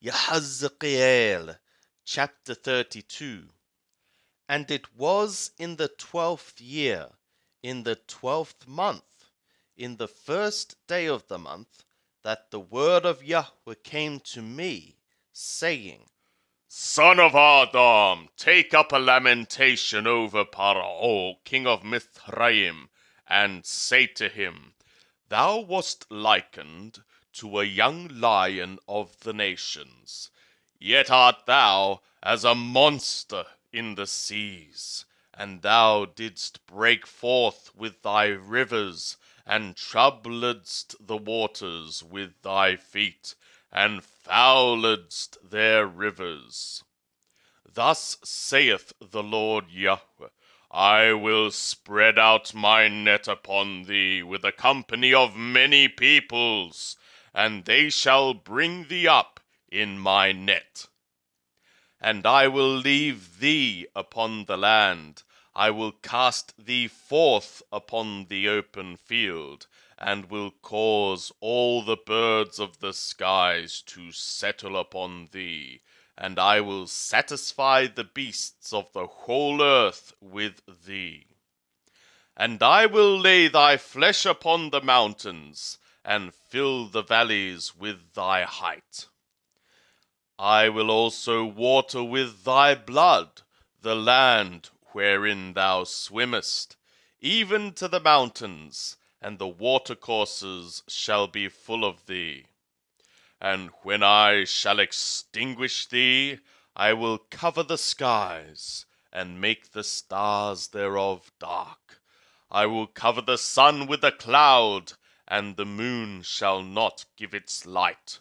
Ezekiel, chapter 32. And it was in the 12th year, in the 12th month, in the first day of the month, that the word of Yahweh came to me, saying, Son of Adam, take up a lamentation over Paro, king of Mithraim, and say to him, Thou wast likened to a young lion of the nations, yet art thou as a monster in the seas, and thou didst break forth with thy rivers, and troubledst the waters with thy feet, and fouledst their rivers. Thus saith the Lord Yahweh, I will spread out my net upon thee with a company of many peoples, and they shall bring thee up in my net. And I will leave thee upon the land, I will cast thee forth upon the open field, and will cause all the birds of the skies to settle upon thee, and I will satisfy the beasts of the whole earth with thee. And I will lay thy flesh upon the mountains, and fill the valleys with thy height. I will also water with thy blood the land wherein thou swimmest, even to the mountains, and the watercourses shall be full of thee. And when I shall extinguish thee, I will cover the skies, and make the stars thereof dark. I will cover the sun with a cloud, and the moon shall not give its light.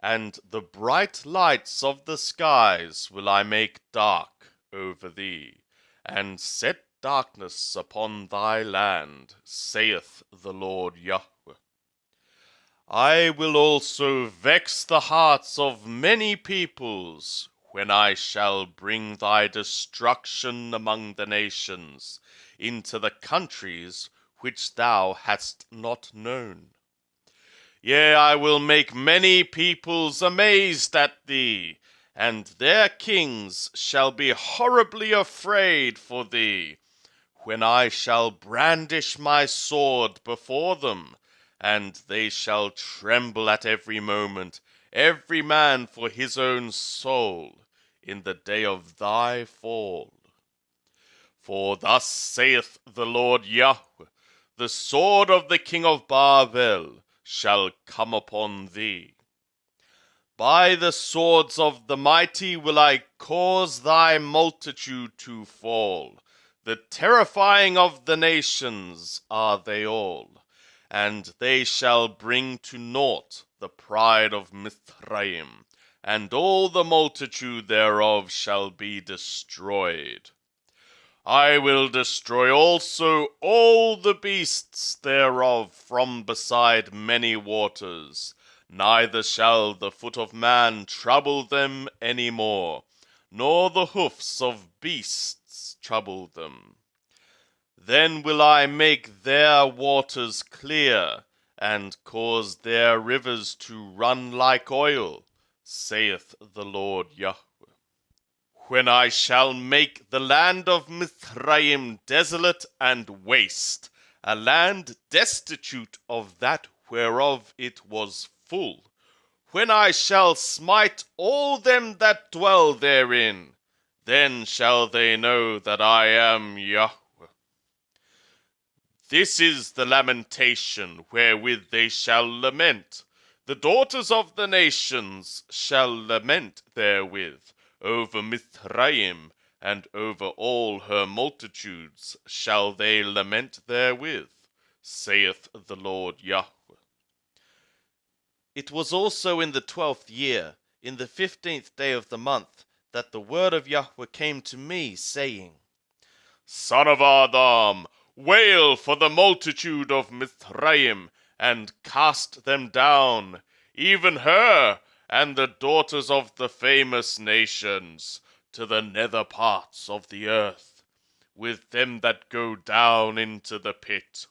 And the bright lights of the skies will I make dark over thee, and set darkness upon thy land, saith the Lord Yahweh. I will also vex the hearts of many peoples, when I shall bring thy destruction among the nations, into the countries which thou hast not known. Yea, I will make many peoples amazed at thee, and their kings shall be horribly afraid for thee, when I shall brandish my sword before them, and they shall tremble at every moment, every man for his own soul, in the day of thy fall. For thus saith the Lord Yahweh, the sword of the king of Babel shall come upon thee. By the swords of the mighty will I cause thy multitude to fall. The terrifying of the nations are they all, and they shall bring to naught the pride of Mithraim, and all the multitude thereof shall be destroyed. I will destroy also all the beasts thereof from beside many waters, neither shall the foot of man trouble them any more, nor the hoofs of beasts trouble them. Then will I make their waters clear, and cause their rivers to run like oil, saith the Lord Yahweh. When I shall make the land of Mithraim desolate and waste, a land destitute of that whereof it was full, when I shall smite all them that dwell therein, then shall they know that I am Yahweh. This is the lamentation wherewith they shall lament. The daughters of the nations shall lament therewith. Over Mithraim, and over all her multitudes shall they lament therewith, saith the Lord Yahweh. It was also in the 12th year, in the 15th day of the month, that the word of Yahweh came to me, saying, Son of Adam, wail for the multitude of Mithraim, and cast them down, even her, and the daughters of the famous nations, to the nether parts of the earth, with them that go down into the pit.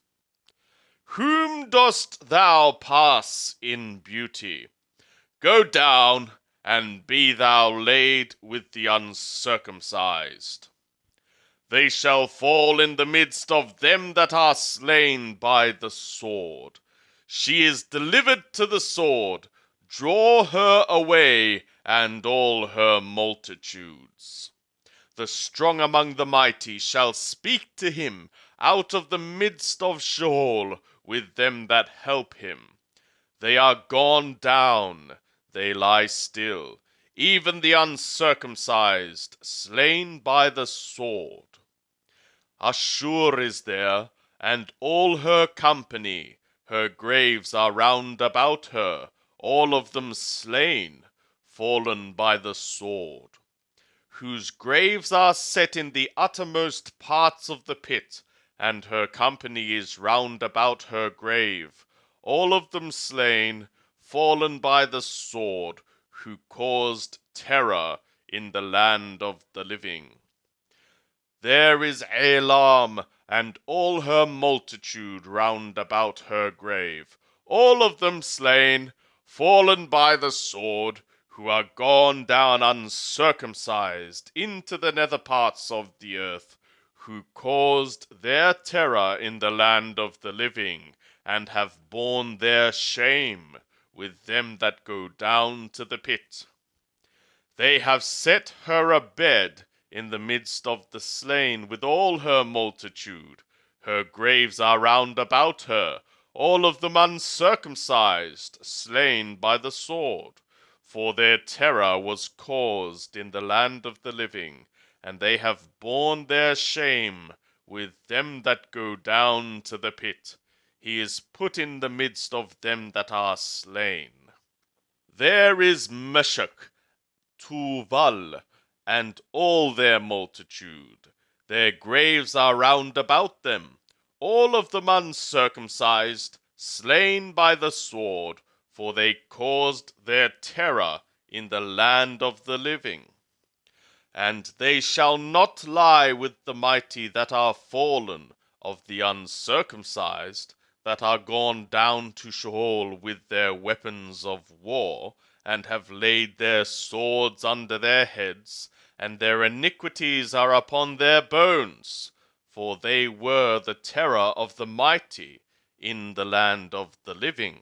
Whom dost thou pass in beauty? Go down, and be thou laid with the uncircumcised. They shall fall in the midst of them that are slain by the sword. She is delivered to the sword. Draw her away, and all her multitudes. The strong among the mighty shall speak to him out of the midst of Sheol with them that help him. They are gone down, they lie still, even the uncircumcised, slain by the sword. Ashur is there, and all her company. Her graves are round about her, all of them slain, fallen by the sword. Whose graves are set in the uttermost parts of the pit, and her company is round about her grave, all of them slain, fallen by the sword, who caused terror in the land of the living. There is Elam, and all her multitude round about her grave, all of them slain, fallen by the sword, who are gone down uncircumcised into the nether parts of the earth, who caused their terror in the land of the living, and have borne their shame with them that go down to the pit. They have set her a bed in the midst of the slain with all her multitude. Her graves are round about her, all of them uncircumcised, slain by the sword. For their terror was caused in the land of the living, and they have borne their shame with them that go down to the pit. He is put in the midst of them that are slain. There is Meshach, Tuval, and all their multitude. Their graves are round about them, all of them uncircumcised, slain by the sword, for they caused their terror in the land of the living. And they shall not lie with the mighty that are fallen of the uncircumcised, that are gone down to Sheol with their weapons of war, and have laid their swords under their heads, and their iniquities are upon their bones, for they were the terror of the mighty in the land of the living.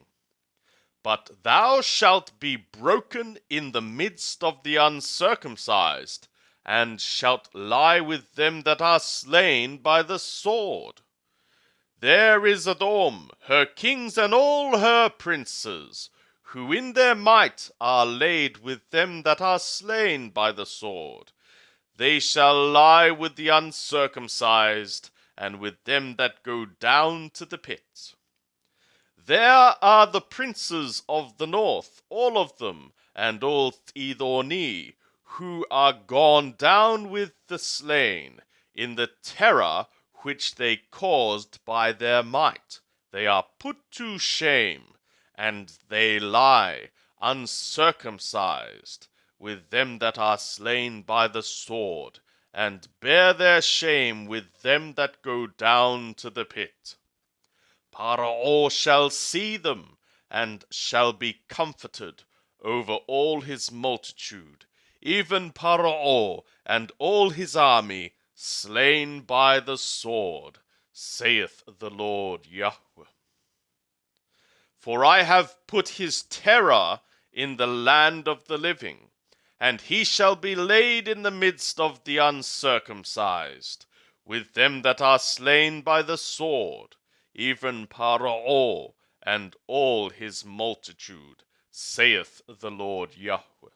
But thou shalt be broken in the midst of the uncircumcised, and shalt lie with them that are slain by the sword. There is Edom, her kings and all her princes, who in their might are laid with them that are slain by the sword. They shall lie with the uncircumcised, and with them that go down to the pit. There are the princes of the north, all of them, and all Thidoni, who are gone down with the slain, in the terror which they caused by their might. They are put to shame, and they lie uncircumcised with them that are slain by the sword, and bear their shame with them that go down to the pit. Pharaoh shall see them, and shall be comforted over all his multitude, even Pharaoh and all his army, slain by the sword, saith the Lord Yahweh. For I have put his terror in the land of the living, and he shall be laid in the midst of the uncircumcised, with them that are slain by the sword, even Pharaoh and all his multitude, saith the Lord Yahweh.